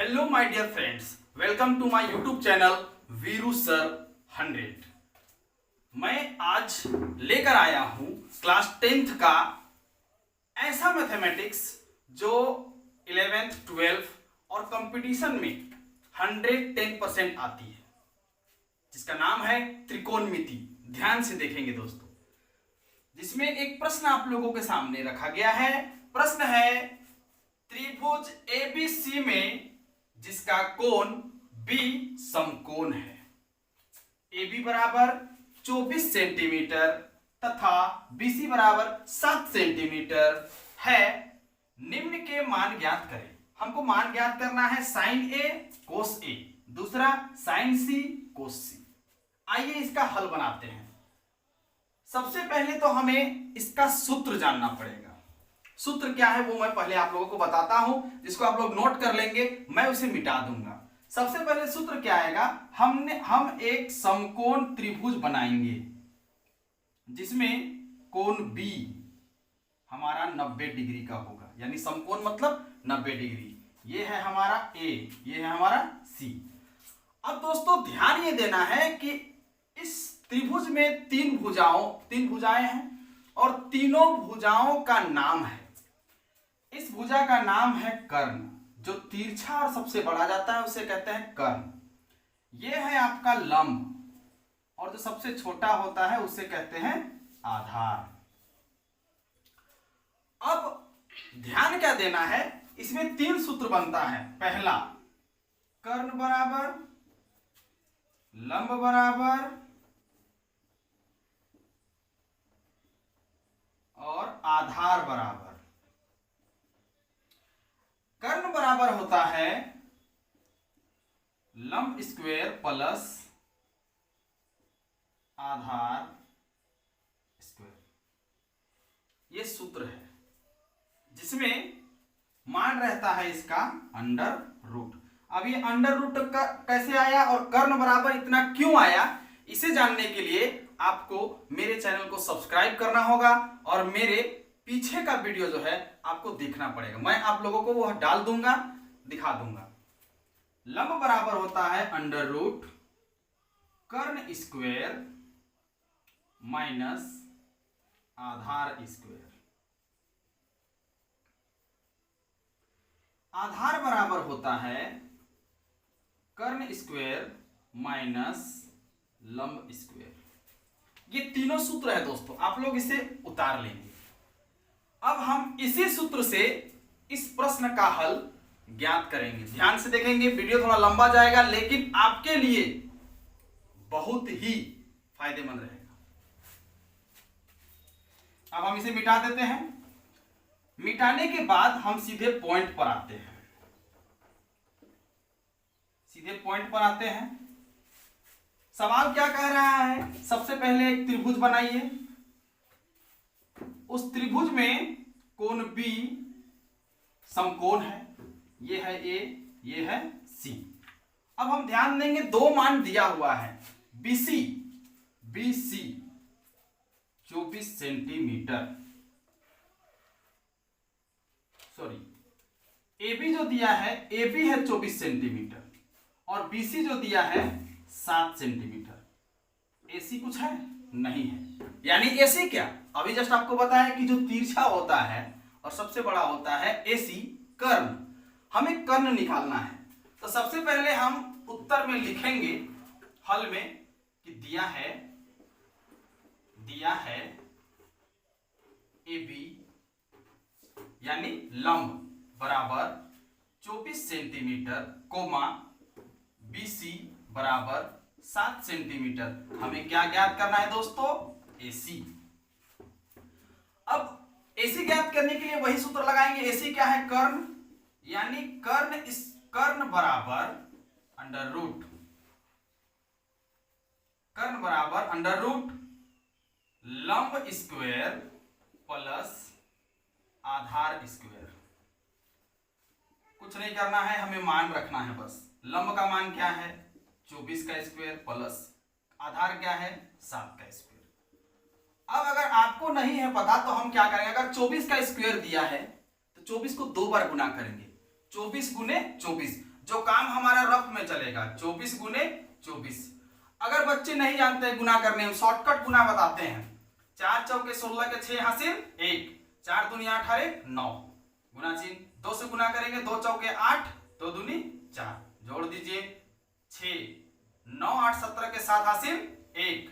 Hello my dear friends, welcome to my YouTube channel Viru sir 100। मैं आज लेकर आया हूं क्लास 10th का ऐसा मैथमेटिक्स जो 11th 12th और कंपटीशन में 110% आती है, जिसका नाम है त्रिकोणमिति। ध्यान से देखेंगे दोस्तों, जिसमें एक प्रश्न आप लोगों के सामने रखा गया है। प्रश्न है त्रिभुज एबीसी में जिसका कोण B समकोण है, AB बराबर 24 सेंटीमीटर तथा BC बराबर 7 सेंटीमीटर है। निम्न के मान ज्ञात करें। हमको मान ज्ञात करना है साइन A कोस A, दूसरा साइन C कोस C। आइए इसका हल बनाते हैं। सबसे पहले तो हमें इसका सूत्र जानना पड़ेगा। सूत्र क्या है वो मैं पहले आप लोगों को बताता हूं, जिसको आप लोग नोट कर लेंगे, मैं उसे मिटा दूंगा। सबसे पहले सूत्र क्या आएगा, हम एक समकोण त्रिभुज बनाएंगे जिसमें कोण B हमारा 90 डिग्री का होगा, यानी समकोण मतलब 90 डिग्री। ये है हमारा A, ये है हमारा C। अब दोस्तों ध्यान ये देना है कि इस त्रिभुज में तीन भुजाएं हैं और तीनों भुजाओं का नाम है। इस भुजा का नाम है कर्ण। जो तिरछा और सबसे बड़ा जाता है उसे कहते हैं कर्ण। यह है आपका लंब और जो सबसे छोटा होता है उसे कहते हैं आधार। अब ध्यान क्या देना है, इसमें तीन सूत्र बनता है। पहला, कर्ण बराबर लंब बराबर और आधार बराबर। कर्ण बराबर होता है लंब स्क्वायर प्लस आधार स्क्वायर। ये सूत्र है जिसमें मान रहता है इसका अंडर रूट। अब ये अंडर रूट का कैसे आया और कर्ण बराबर इतना क्यों आया, इसे जानने के लिए आपको मेरे चैनल को सब्सक्राइब करना होगा और मेरे पीछे का वीडियो जो है आपको देखना पड़ेगा। मैं आप लोगों को वह डाल दूंगा, दिखा दूंगा। लंब बराबर होता है अंडर रूट कर्ण स्क्वायर माइनस आधार स्क्वायर। आधार बराबर होता है कर्ण स्क्वायर माइनस लंब स्क्वायर। ये तीनों सूत्र है दोस्तों, आप लोग इसे उतार लेंगे। अब हम इसी सूत्र से इस प्रश्न का हल ज्ञात करेंगे। ध्यान से देखेंगे, वीडियो थोड़ा लंबा जाएगा लेकिन आपके लिए बहुत ही फायदेमंद रहेगा। अब हम इसे मिटा देते हैं। मिटाने के बाद हम सीधे पॉइंट पर आते हैं। सीधे पॉइंट पर आते हैं। सवाल क्या कह रहा है, सबसे पहले एक त्रिभुज बनाइए। उस त्रिभुज में कोण B समकोण है, ये है A, ये है C। अब हम ध्यान देंगे, दो मान दिया हुआ है। BC 24 सेंटीमीटर, सॉरी AB जो दिया है, AB है 24 सेंटीमीटर और BC जो दिया है 7 सेंटीमीटर। AC कुछ है नहीं है, यानी AC क्या, अभी जस्ट आपको बताया कि जो तिरछा होता है और सबसे बड़ा होता है AC कर्ण। हमें कर्ण निकालना है। तो सबसे पहले हम उत्तर में लिखेंगे हल में कि दिया है AB यानी लंब बराबर 24 सेंटीमीटर कोमा BC बराबर 7 सेंटीमीटर। हमें क्या ज्ञात करना है दोस्तों, AC। अब AC ज्ञात करने के लिए वही सूत्र लगाएंगे। AC क्या है, कर्ण, यानी कर्ण बराबर अंडर रूट लंब स्क्वायर प्लस आधार स्क्वायर। कुछ नहीं करना है, हमें मान रखना है बस। लंब का मान क्या है 24 का स्क्वायर प्लस आधार क्या है 7 का स्क्वायर। अब अगर आपको नहीं है पता तो हम क्या करेंगे, अगर 24 का स्क्वायर दिया है तो 24 को 2 बार गुना करेंगे। 24 गुने 24, जो काम हमारा रफ में चलेगा 24 गुने 24। अगर बच्चे नहीं जानते हैं गुना करने में, शॉर्टकट गुना बताते हैं। 4 चौके 16 के 6 हासिल 1, 4 दूनी 8 हरे 9, गुना चिन्ह 2 से गुना करेंगे, 2 चौके 8, 2 दूनी 4, जोड़ दीजिए 6, 9 8 17 के 7 हासिल 1,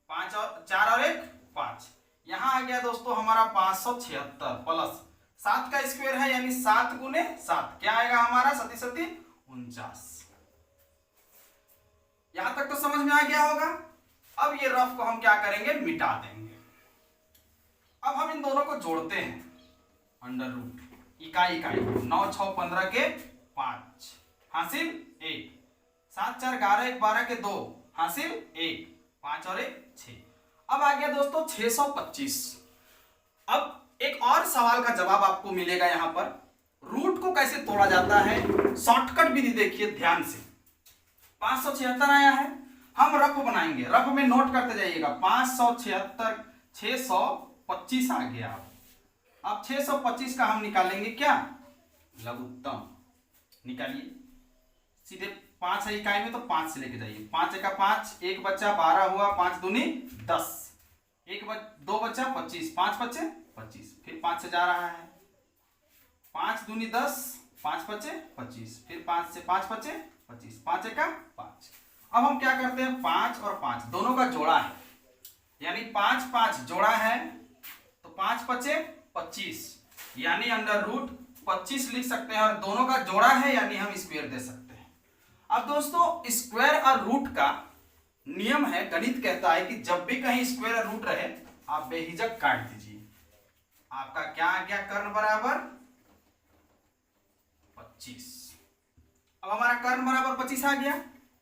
5 और 4 और 1 5। यहां आ गया दोस्तों हमारा 576 प्लस 7 का स्क्वायर है यानी 7 गुने 7, क्या आएगा हमारा 7 7 49। यहां तक तो समझ में आ गया होगा। अब ये रफ को हम क्या करेंगे, मिटा देंगे। अब हम इन दोनों को जोड़ते हैं, अंडर रूट इकाई इकाई 9 6 15 के 5 हासिल 1, 7 4 11 1 12 के 2 हासिल 1, 5 और 1 6। अब आ गया दोस्तों 625। अब एक और सवाल का जवाब आपको मिलेगा यहां पर, रूट को कैसे तोड़ा जाता है, शॉर्टकट विधि देखिए ध्यान से। 576 आया है, हम रफ बनाएंगे, रफ में नोट करते जाइएगा। 576 625 आ गया। अब 625 का हम निकालेंगे क्या, लघुत्तम निकालिए। सीधे 5 है इकाई में तो 5 से लेके जाइए, 5 का 5, 1 बच्चा 12 हुआ, 5 दूनी 10, 2 बच्चा 25, 5 बच्चे 25, फिर 5 से जा रहा है, 5 दूनी 10, 5 बच्चे 25, फिर 5 से 5 बच्चे 25, 5 का 5। अब हम क्या करते हैं, 5 और 5 दोनों का जोड़ा है, यानी 5 5 जोड़ा है तो 5 बच्चे 25, यानी अंडर रूट 25 लिख सकते हैं, और दोनों का जोड़ा है यानी हम स्क्वायर दे सकते हैं। अब दोस्तों स्क्वायर और रूट का नियम है, गणित कहता है कि जब भी कहीं स्क्वायर और रूट रहे आप बेहिजक काट दीजिए। आपका क्या आ गया, कर्ण बराबर 25। अब हमारा कर्ण बराबर 25 आ गया,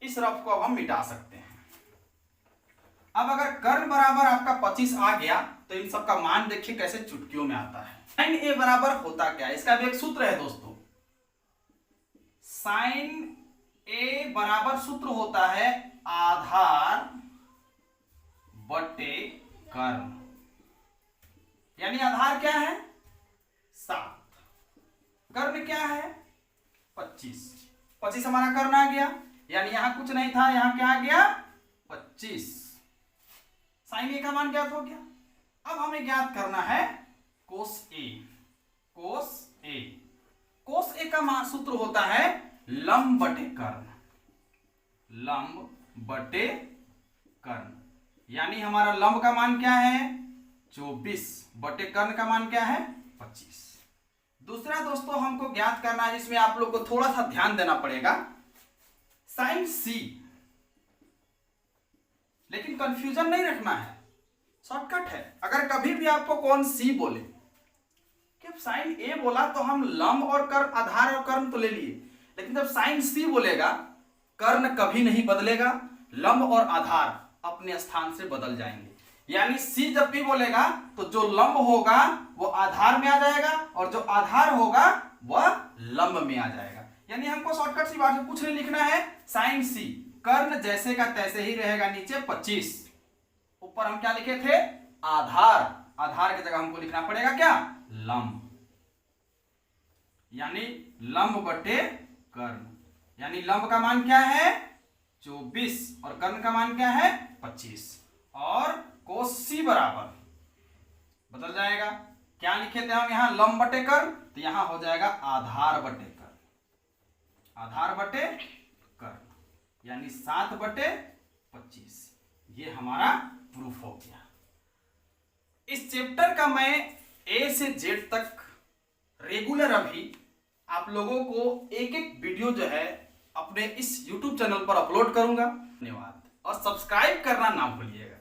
इस रफ को अब हम मिटा सकते हैं। अब अगर कर्ण बराबर आपका 25 आ गया तो इन सब का मान देखिए कैसे चुटकियों में आता है। साइन ए बराबर होता क्या है, इसका भी एक सूत्र है दोस्तों। साइन ए बराबर सूत्र होता है आधार बटे कर्ण, यानी आधार क्या है 7, कर्ण क्या है 25। 25 हमारा कर्ण आ गया, यानी यहां कुछ नहीं था, यहां क्या आ गया 25। साइन ए का मान ज्ञात हो गया। अब हमें ज्ञात करना है कोस ए। कोस ए, कोस ए का मान सूत्र होता है लंब बटे कर्ण, लंब बटे कर्ण, यानी हमारा लंब का मान क्या है 24 बटे कर्ण का मान क्या है 25। दूसरा दोस्तों हमको ज्ञात करना है, जिसमें आप लोग को थोड़ा सा ध्यान देना पड़ेगा, साइन सी। लेकिन कंफ्यूजन नहीं रखना है, शॉर्टकट है। अगर कभी भी आपको कौन सी बोले कि साइन ए बोला तो हम लंब और कर्ण, आधार और कर्ण तो ले लिए, लेकिन जब साइन सी बोलेगा कर्ण कभी नहीं बदलेगा, लंब और आधार अपने स्थान से बदल जाएंगे। यानी सी जब भी बोलेगा तो जो लंब होगा वो आधार में आ जाएगा और जो आधार होगा वह लंब में आ जाएगा। यानी हमको शॉर्टकट सी बात है, कुछ नहीं लिखना है, साइन सी कर्ण जैसे का तैसे ही रहेगा, नीचे 25, ऊपर हम क्या लिखे थे आधार, आधार की जगह हमको लिखना पड़ेगा क्या लंब, यानी लंब बटे कर्ण, यानी लंब का मान क्या है 24 और कर्ण का मान क्या है 25। और कोस सी बराबर बदल जाएगा, क्या लिखे थे हम यहां लंब बटे कर्ण, तो यहां हो जाएगा आधार बटे कर्ण, आधार बटे कर्ण, यानी 7 बटे 25। ये हमारा प्रूफ हो गया। इस चैप्टर का मैं ए से जेड तक रेगुलर अभी आप लोगों को एक एक वीडियो जो है अपने इस YouTube चैनल पर अपलोड करूंगा। धन्यवाद, और सब्सक्राइब करना ना भूलिएगा।